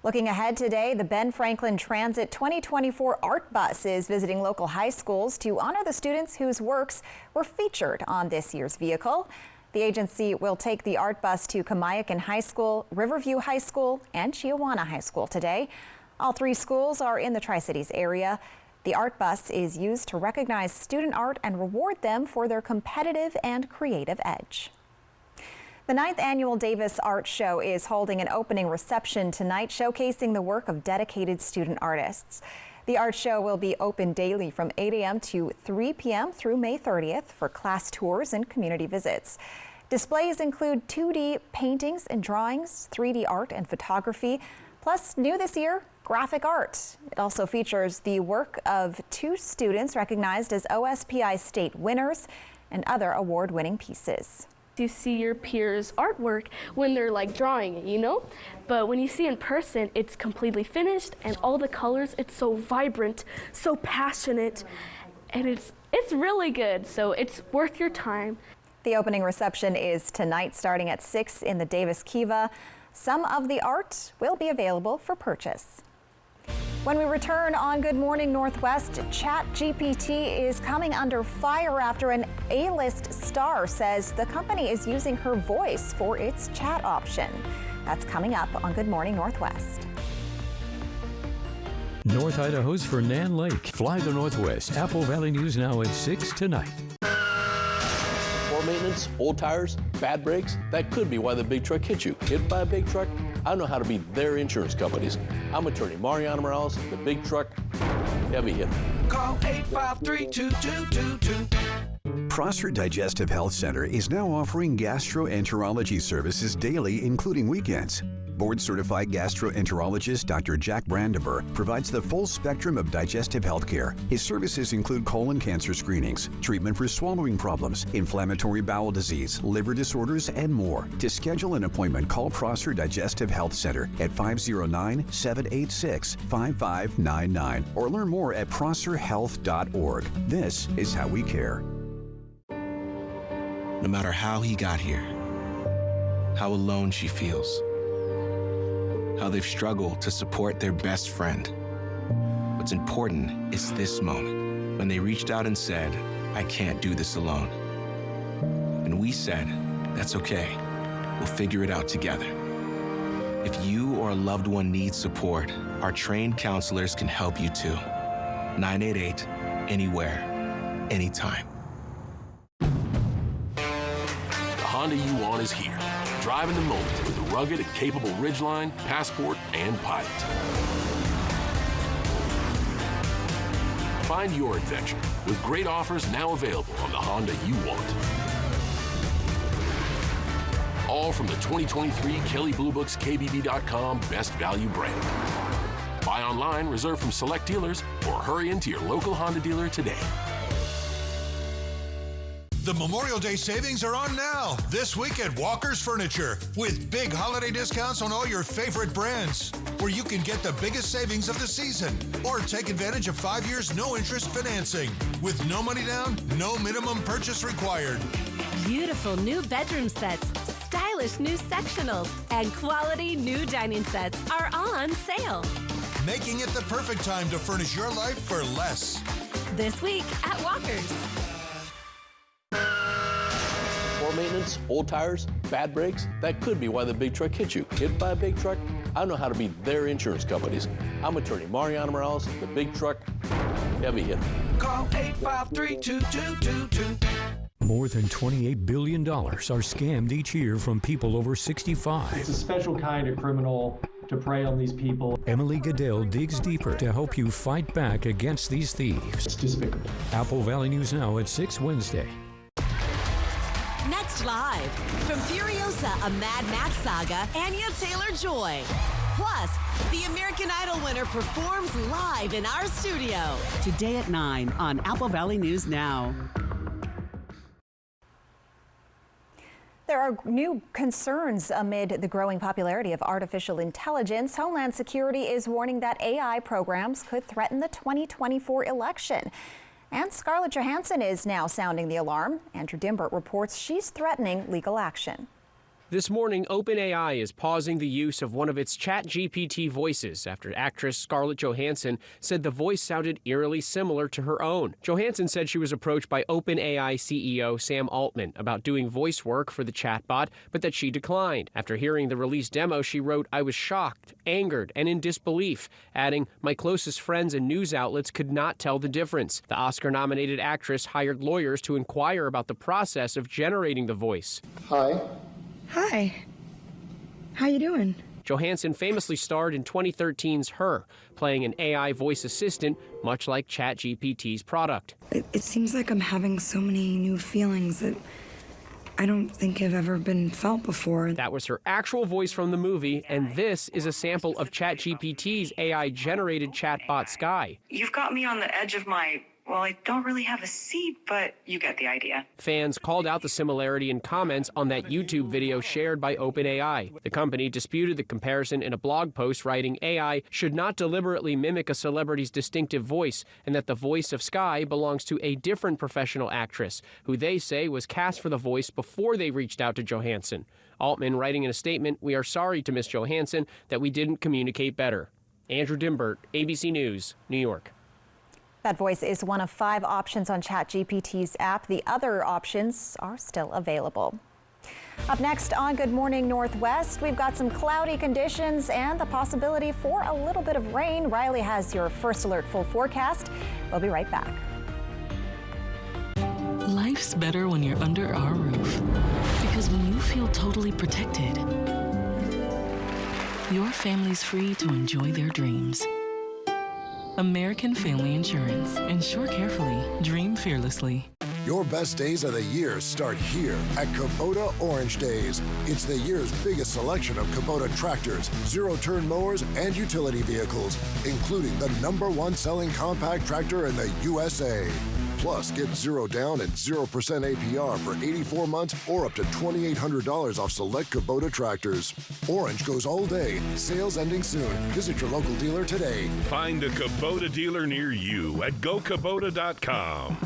Looking ahead today, the Ben Franklin Transit 2024 Art Bus is visiting local high schools to honor the students whose works were featured on this year's vehicle. The agency will take the Art Bus to Kamayakan High School, Riverview High School, and Chiawana High School today. All 3 schools are in the Tri-Cities area. The Art Bus is used to recognize student art and reward them for their competitive and creative edge. The 9th Annual Davis Art Show is holding an opening reception tonight, showcasing the work of dedicated student artists. The art show will be open daily from 8 a.m. to 3 p.m. through May 30th for class tours and community visits. Displays include 2D paintings and drawings, 3D art and photography, plus new this year, graphic art. It also features the work of 2 students recognized as OSPI state winners and other award-winning pieces. You see your peers' artwork when they're like drawing it, but when you see in person, it's completely finished, and all the colors, it's so vibrant, so passionate, and it's really good, so it's worth your time. The opening reception is tonight starting at 6 in the Davis Kiva. Some of the art will be available for purchase. When we return on Good Morning Northwest, ChatGPT is coming under fire after an A-list star says the company is using her voice for its chat option. That's coming up on Good Morning Northwest. North Idaho's Fernand Lake. Fly the Northwest. Apple Valley News Now at 6 tonight. Poor maintenance, old tires, bad brakes, that could be why the big truck hit you. Hit by a big truck? I know how to beat their insurance companies. I'm attorney Mariano Morales, the big truck heavy hitter. Call 853-2222. Prosser Digestive Health Center is now offering gastroenterology services daily, including weekends. Board-certified gastroenterologist Dr. Jack Brandenburg provides the full spectrum of digestive health care. His services include colon cancer screenings, treatment for swallowing problems, inflammatory bowel disease, liver disorders, and more. To schedule an appointment, call Prosser Digestive Health Center at 509-786-5599 or learn more at prosserhealth.org. This is how we care. No matter how he got here, how alone she feels, how they've struggled to support their best friend. What's important is this moment, when they reached out and said, I can't do this alone. And we said, that's okay, we'll figure it out together. If you or a loved one needs support, our trained counselors can help you too. 988, anywhere, anytime. Honda you want is here. Driving the moment with the rugged and capable Ridgeline, Passport, and Pilot. Find your adventure with great offers now available on the Honda you want. All from the 2023 Kelley Blue Book's KBB.com Best Value brand. Buy online, reserve from select dealers, or hurry into your local Honda dealer today. The Memorial Day savings are on now, this week at Walker's Furniture, with big holiday discounts on all your favorite brands, where you can get the biggest savings of the season, or take advantage of 5 years no-interest financing, with no money down, no minimum purchase required. Beautiful new bedroom sets, stylish new sectionals, and quality new dining sets are on sale. Making it the perfect time to furnish your life for less. This week at Walker's. Poor maintenance, old tires, bad brakes, that could be why the big truck hit you. Hit by a big truck? I know how to beat their insurance companies. I'm attorney Mariano Morales, the big truck heavy hitter. Call 853-2222. More than $28 billion are scammed each year from people over 65. It's a special kind of criminal to prey on these people. Emily Goodell digs deeper to help you fight back against these thieves. It's despicable. Apple Valley News Now at 6 Wednesday. Next live, from Furiosa, a Mad Max saga, Anya Taylor-Joy. Plus, the American Idol winner performs live in our studio. Today at 9 on Apple Valley News Now. There are new concerns amid the growing popularity of artificial intelligence. Homeland Security is warning that AI programs could threaten the 2024 election. And Scarlett Johansson is now sounding the alarm. Andrew Dimbert reports she's threatening legal action. This morning, OpenAI is pausing the use of one of its ChatGPT voices after actress Scarlett Johansson said the voice sounded eerily similar to her own. Johansson said she was approached by OpenAI CEO Sam Altman about doing voice work for the chatbot, but that she declined. After hearing the release demo, she wrote, "I was shocked, angered, and in disbelief," adding, "My closest friends and news outlets could not tell the difference." The Oscar-nominated actress hired lawyers to inquire about the process of generating the voice. Hi. Hi. How you doing? Johansson famously starred in 2013's Her, playing an AI voice assistant, much like ChatGPT's product. It seems like I'm having so many new feelings that I don't think have ever been felt before. That was her actual voice from the movie, and this is a sample of ChatGPT's AI-generated chatbot Sky. You've got me on the edge of my... Well, I don't really have a seat, but you get the idea. Fans called out the similarity in comments on that YouTube video shared by OpenAI. The company disputed the comparison in a blog post, writing AI should not deliberately mimic a celebrity's distinctive voice, and that the voice of Sky belongs to a different professional actress, who they say was cast for the voice before they reached out to Johansson. Altman writing in a statement, "We are sorry to Miss Johansson that we didn't communicate better." Andrew Dimbert, ABC News, New York. That voice is one of 5 options on ChatGPT's app. The other options are still available. Up next on Good Morning Northwest, we've got some cloudy conditions and the possibility for a little bit of rain. Riley has your first alert full forecast. We'll be right back. Life's better when you're under our roof, because when you feel totally protected, your family's free to enjoy their dreams. American Family Insurance. Insure carefully. Dream fearlessly. Your best days of the year start here at Kubota Orange Days. It's the year's biggest selection of Kubota tractors, zero-turn mowers, and utility vehicles, including the #1 selling compact tractor in the USA. Plus, get 0 down and 0% APR for 84 months or up to $2,800 off select Kubota tractors. Orange goes all day. Sales ending soon. Visit your local dealer today. Find a Kubota dealer near you at gokubota.com.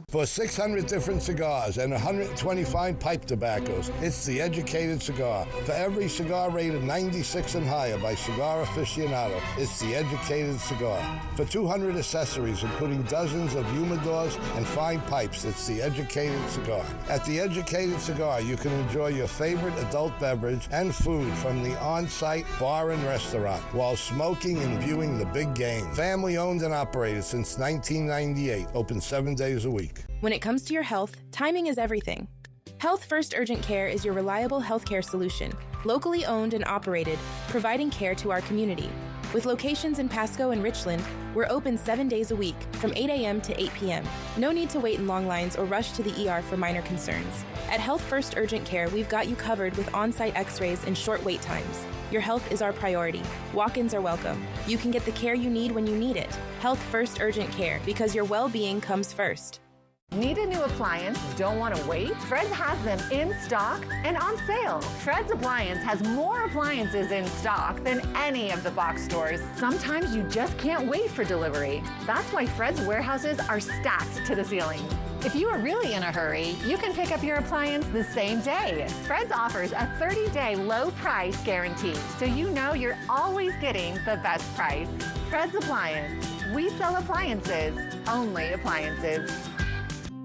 For 600 different cigars and 120 fine pipe tobaccos, it's The Educated Cigar. For every cigar rated 96 and higher by Cigar Aficionado, it's The Educated Cigar. For 200 accessories, including dozens of humidors and fine pipes, it's The Educated Cigar. At The Educated Cigar, you can enjoy your favorite adult beverage and food from the on-site bar and restaurant while smoking and viewing the big game. Family owned and operated since 1998, open 7 days a week. When it comes to your health, timing is everything. Health First Urgent Care is your reliable healthcare solution, locally owned and operated, providing care to our community. With locations in Pasco and Richland, we're open 7 days a week from 8 a.m. to 8 p.m. No need to wait in long lines or rush to the ER for minor concerns. At Health First Urgent Care, we've got you covered with on-site x-rays and short wait times. Your health is our priority. Walk-ins are welcome. You can get the care you need when you need it. Health First Urgent Care, because your well-being comes first. Need a new appliance? Don't want to wait? Fred's has them in stock and on sale. Fred's Appliance has more appliances in stock than any of the box stores. Sometimes you just can't wait for delivery. That's why Fred's warehouses are stacked to the ceiling. If you are really in a hurry, you can pick up your appliance the same day. Fred's offers a 30-day low price guarantee, so you know you're always getting the best price. Fred's Appliance. We sell appliances, only appliances.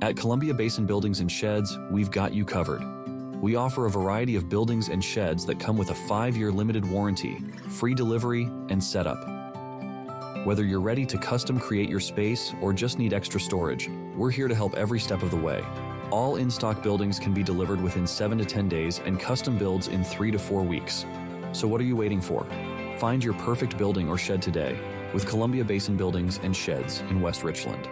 At Columbia Basin Buildings and Sheds, we've got you covered. We offer a variety of buildings and sheds that come with a 5-year limited warranty, free delivery, and setup. Whether you're ready to custom create your space or just need extra storage, we're here to help every step of the way. All in-stock buildings can be delivered within 7 to 10 days and custom builds in 3 to 4 weeks. So what are you waiting for? Find your perfect building or shed today with Columbia Basin Buildings and Sheds in West Richland.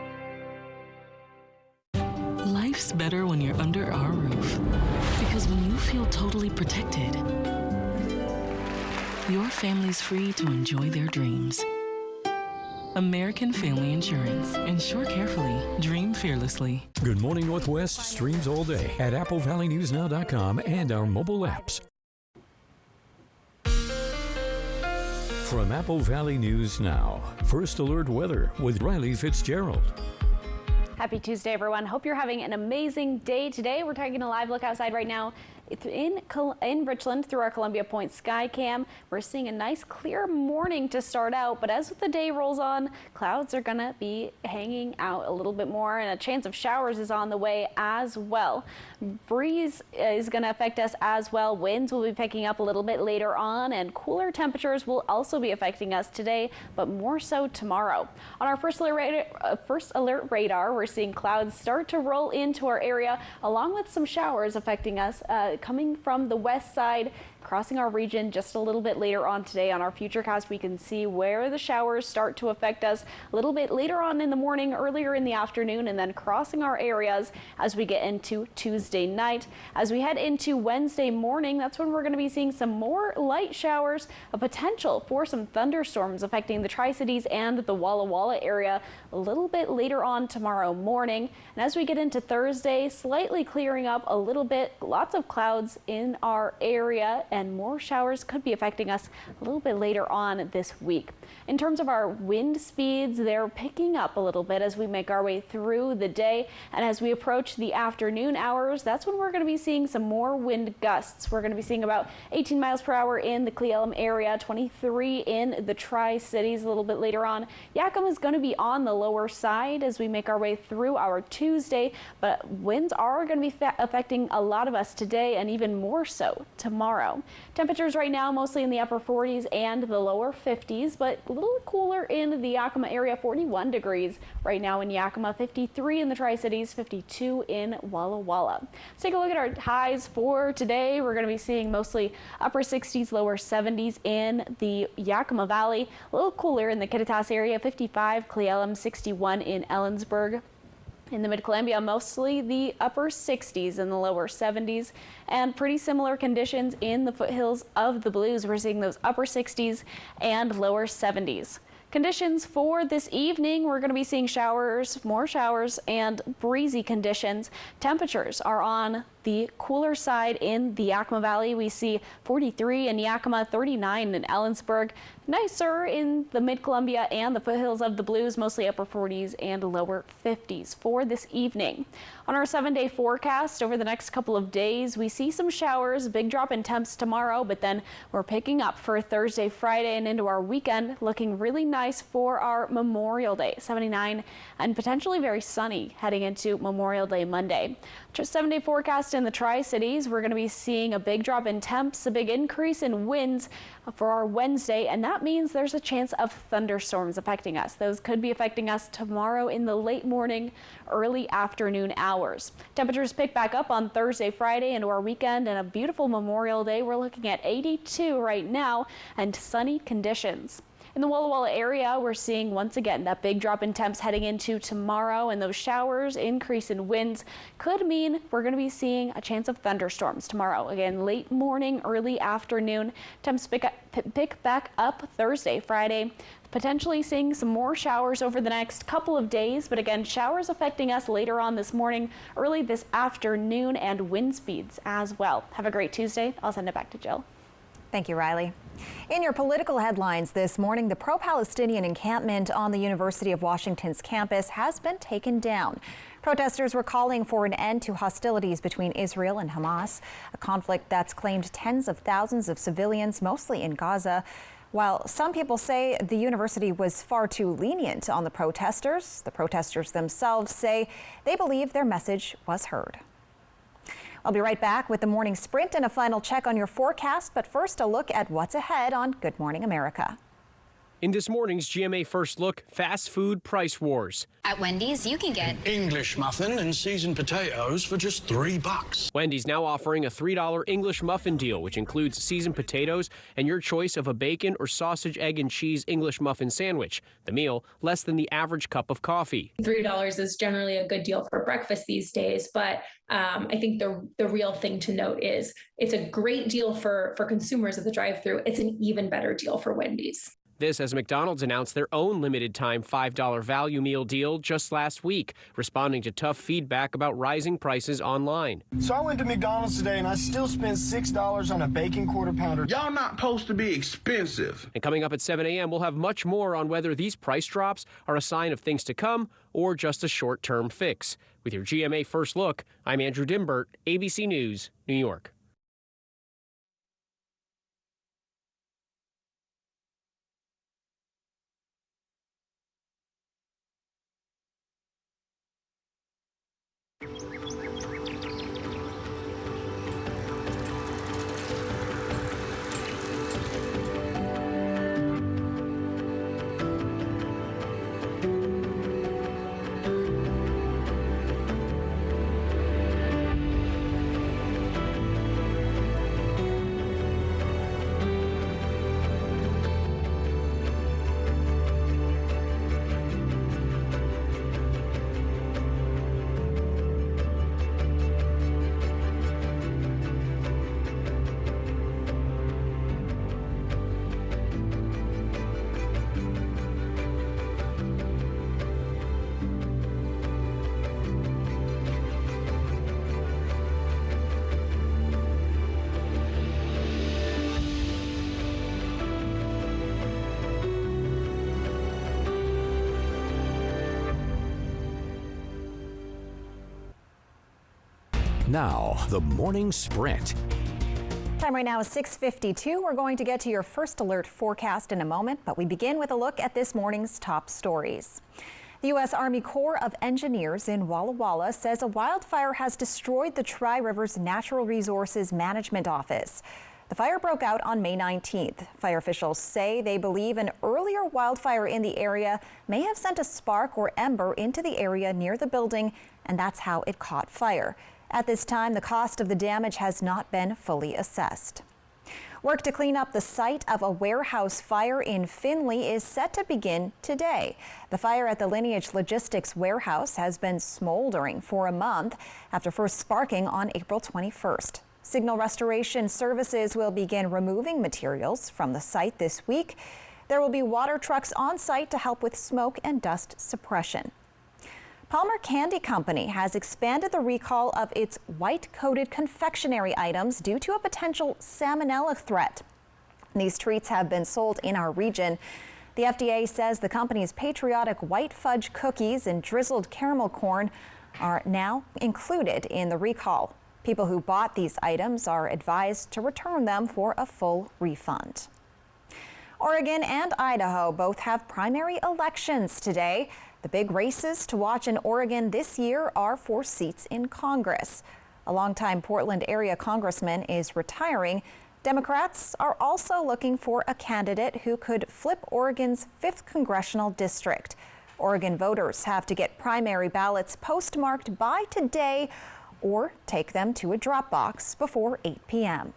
Life's better when you're under our roof. Because when you feel totally protected, your family's free to enjoy their dreams. American Family Insurance. Insure carefully. Dream fearlessly. Good Morning Northwest streams all day at AppleValleyNewsNow.com and our mobile apps. From Apple Valley News Now, First Alert Weather with Riley Fitzgerald. Happy Tuesday, everyone. Hope you're having an amazing day today. We're taking a live look outside right now in Richland through our Columbia Point Sky Cam. We're seeing a nice clear morning to start out, but as the day rolls on, clouds are gonna be hanging out a little bit more, and a chance of showers is on the way as well. Breeze is gonna affect us as well. Winds will be picking up a little bit later on, and cooler temperatures will also be affecting us today, but more so tomorrow. On our first alert radar, we're seeing clouds start to roll into our area, along with some showers affecting us coming from the west side, crossing our region just a little bit later on today. On our Futurecast, we can see where the showers start to affect us a little bit later on in the morning, earlier in the afternoon, and then crossing our areas as we get into Tuesday night. As we head into Wednesday morning, that's when we're going to be seeing some more light showers, a potential for some thunderstorms affecting the Tri-Cities and the Walla Walla area a little bit later on tomorrow morning. And as we get into Thursday, slightly clearing up a little bit, lots of clouds in our area, and more showers could be affecting us a little bit later on this week. In terms of our wind speeds, they're picking up a little bit as we make our way through the day. And as we approach the afternoon hours, that's when we're going to be seeing some more wind gusts. We're going to be seeing about 18 miles per hour in the Cle Elum area, 23 in the Tri-Cities a little bit later on. Yakima is going to be on the lower side as we make our way through our Tuesday, but winds are going to be affecting a lot of us today and even more so tomorrow. Temperatures right now mostly in the upper 40s and the lower 50s, but a little cooler in the Yakima area, 41 degrees right now in Yakima, 53 in the Tri-Cities, 52 in Walla Walla. Let's take a look at our highs for today. We're going to be seeing mostly upper 60s, lower 70s in the Yakima Valley, a little cooler in the Kittitas area, 55, Cle Elum, 61 in Ellensburg. In the Mid-Columbia, mostly the upper 60s and the lower 70s, and pretty similar conditions in the foothills of the Blues. We're seeing those upper 60s and lower 70s. Conditions for this evening, we're going to be seeing showers, more showers, and breezy conditions. Temperatures are on the cooler side in the Yakima Valley. We see 43 in Yakima, 39 in Ellensburg. Nicer in the Mid-Columbia and the foothills of the Blues, mostly upper 40s and lower 50s for this evening. On our 7-day forecast over the next couple of days, we see some showers, big drop in temps tomorrow, but then we're picking up for Thursday, Friday, and into our weekend, looking really nice for our Memorial Day, 79, and potentially very sunny heading into Memorial Day Monday. Just 7-day forecast in the Tri-Cities, we're going to be seeing a big drop in temps, a big increase in winds for our Wednesday, and that means there's a chance of thunderstorms affecting us. Those could be affecting us tomorrow in the late morning, early afternoon hours. Temperatures pick back up on Thursday, Friday into our weekend, and a beautiful Memorial Day. We're looking at 82 right now and sunny conditions. In the Walla Walla area, we're seeing once again that big drop in temps heading into tomorrow, and those showers, increase in winds could mean we're going to be seeing a chance of thunderstorms tomorrow. Again, late morning, early afternoon. Temps pick back up Thursday, Friday. Potentially seeing some more showers over the next couple of days, but again, showers affecting us later on this morning, early this afternoon, and wind speeds as well. Have a great Tuesday. I'll send it back to Jill. Thank you, Riley. In your political headlines this morning, the pro-Palestinian encampment on the University of Washington's campus has been taken down. Protesters were calling for an end to hostilities between Israel and Hamas, a conflict that's claimed tens of thousands of civilians, mostly in Gaza. While some people say the university was far too lenient on the protesters themselves say they believe their message was heard. I'll be right back with the morning sprint and a final check on your forecast, but first a look at what's ahead on Good Morning America. In this morning's GMA First Look, fast food price wars. At Wendy's, you can get English muffin and seasoned potatoes for just $3. Wendy's now offering a $3 English muffin deal, which includes seasoned potatoes and your choice of a bacon or sausage, egg, and cheese English muffin sandwich. The meal, less than the average cup of coffee. $3 is generally a good deal for breakfast these days, but I think the real thing to note is it's a great deal for consumers at the drive-thru. It's an even better deal for Wendy's. This as McDonald's announced their own limited-time $5 value meal deal just last week, responding to tough feedback about rising prices online. So I went to McDonald's today and I still spent $6 on a bacon quarter pounder. Y'all not supposed to be expensive. And coming up at 7 a.m., we'll have much more on whether these price drops are a sign of things to come or just a short-term fix. With your GMA First Look, I'm Andrew Dimbert, ABC News, New York. Now, the morning sprint. Time right now is 6:52. We're going to get to your first alert forecast in a moment, but we begin with a look at this morning's top stories. The U.S. Army Corps of Engineers in Walla Walla says a wildfire has destroyed the Tri-Rivers Natural Resources Management Office. The fire broke out on May 19th. Fire officials say they believe an earlier wildfire in the area may have sent a spark or ember into the area near the building, and that's how it caught fire. At this time, the cost of the damage has not been fully assessed. Work to clean up the site of a warehouse fire in Findlay is set to begin today. The fire at the Lineage Logistics warehouse has been smoldering for a month after first sparking on April 21st. Signal restoration services will begin removing materials from the site this week. There will be water trucks on site to help with smoke and dust suppression. Palmer Candy Company has expanded the recall of its white-coated confectionery items due to a potential salmonella threat. These treats have been sold in our region. The FDA says the company's patriotic white fudge cookies and drizzled caramel corn are now included in the recall. People who bought these items are advised to return them for a full refund. Oregon and Idaho both have primary elections today. The big races to watch in Oregon this year are for seats in Congress. A longtime Portland area congressman is retiring. Democrats are also looking for a candidate who could flip Oregon's 5th congressional district. Oregon voters have to get primary ballots postmarked by today or take them to a drop box before 8 p.m.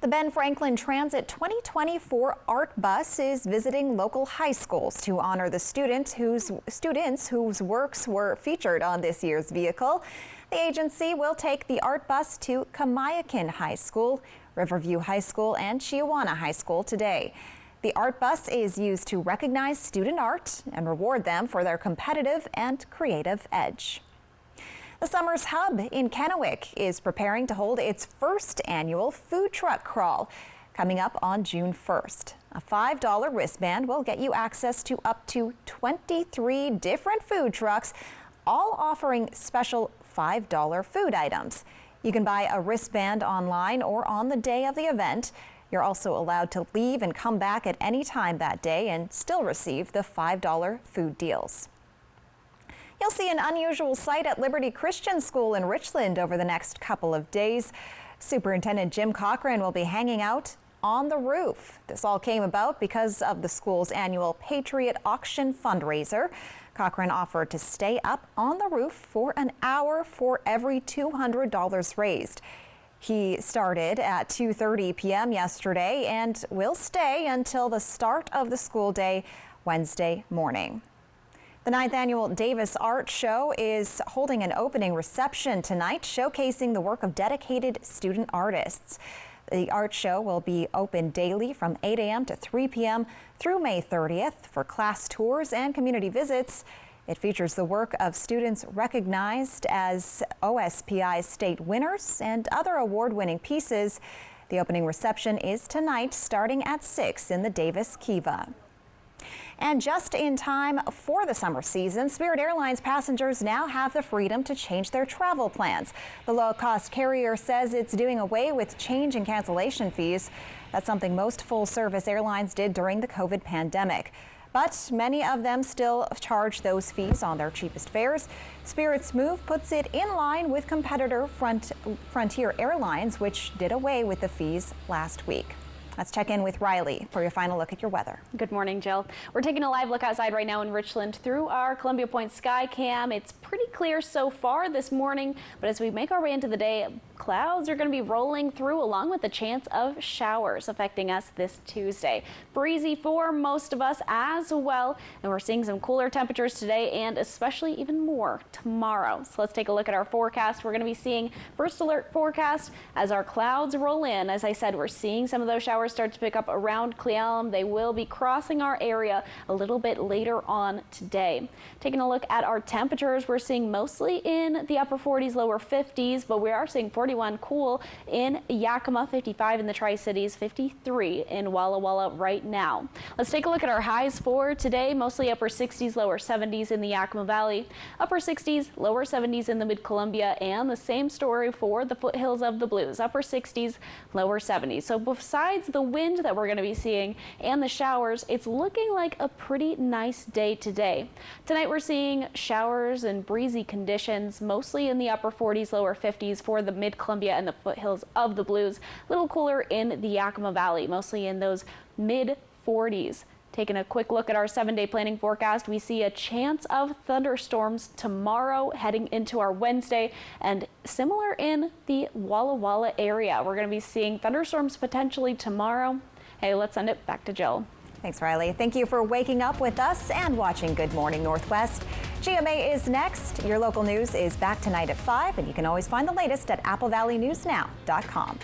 The Ben Franklin Transit 2024 Art Bus is visiting local high schools to honor the students whose works were featured on this year's vehicle. The agency will take the Art Bus to Kamiakin High School, Riverview High School, and Chiawana High School today. The Art Bus is used to recognize student art and reward them for their competitive and creative edge. The Summers Hub in Kennewick is preparing to hold its first annual food truck crawl, coming up on June 1st. A $5 wristband will get you access to up to 23 different food trucks, all offering special $5 food items. You can buy a wristband online or on the day of the event. You're also allowed to leave and come back at any time that day and still receive the $5 food deals. You'll see an unusual sight at Liberty Christian School in Richland over the next couple of days. Superintendent Jim Cochran will be hanging out on the roof. This all came about because of the school's annual Patriot Auction fundraiser. Cochran offered to stay up on the roof for an hour for every $200 raised. He started at 2:30 p.m. yesterday and will stay until the start of the school day Wednesday morning. The 9th annual Davis Art Show is holding an opening reception tonight, showcasing the work of dedicated student artists. The art show will be open daily from 8 a.m. to 3 p.m. through May 30th for class tours and community visits. It features the work of students recognized as OSPI state winners and other award-winning pieces. The opening reception is tonight, starting at 6 in the Davis Kiva. And just in time for the summer season, Spirit Airlines passengers now have the freedom to change their travel plans. The low-cost carrier says it's doing away with change and cancellation fees. That's something most full-service airlines did during the COVID pandemic. But many of them still charge those fees on their cheapest fares. Spirit's move puts it in line with competitor Frontier Airlines, which did away with the fees last week. Let's check in with Riley for your final look at your weather. Good morning, Jill. We're taking a live look outside right now in Richland through our Columbia Point sky cam. It's pretty clear so far this morning, but as we make our way into the day, clouds are going to be rolling through along with the chance of showers affecting us this Tuesday. Breezy for most of us as well, and we're seeing some cooler temperatures today and especially even more tomorrow. So let's take a look at our forecast. We're going to be seeing first alert forecast as our clouds roll in. As I said, we're seeing some of those showers start to pick up around Cle Elum. They will be crossing our area a little bit later on today. Taking a look at our temperatures, we're seeing mostly in the upper 40s, lower 50s, but we are seeing 41 cool in Yakima, 55 in the Tri-Cities, 53 in Walla Walla right now. Let's take a look at our highs for today. Mostly upper 60s, lower 70s in the Yakima Valley, upper 60s, lower 70s in the Mid-Columbia, and the same story for the foothills of the Blues, upper 60s, lower 70s. So besides the wind that we're going to be seeing and the showers, it's looking like a pretty nice day today. Tonight we're seeing showers and breezy conditions, mostly in the upper 40s, lower 50s for the Mid-Columbia and the foothills of the Blues. A little cooler in the Yakima Valley, mostly in those mid 40s. Taking a quick look at our 7-day planning forecast, we see a chance of thunderstorms tomorrow heading into our Wednesday and similar in the Walla Walla area. We're going to be seeing thunderstorms potentially tomorrow. Hey, let's send it back to Jill. Thanks, Riley. Thank you for waking up with us and watching Good Morning Northwest. GMA is next. Your local news is back tonight at 5, and you can always find the latest at applevalleyNewsNow.com.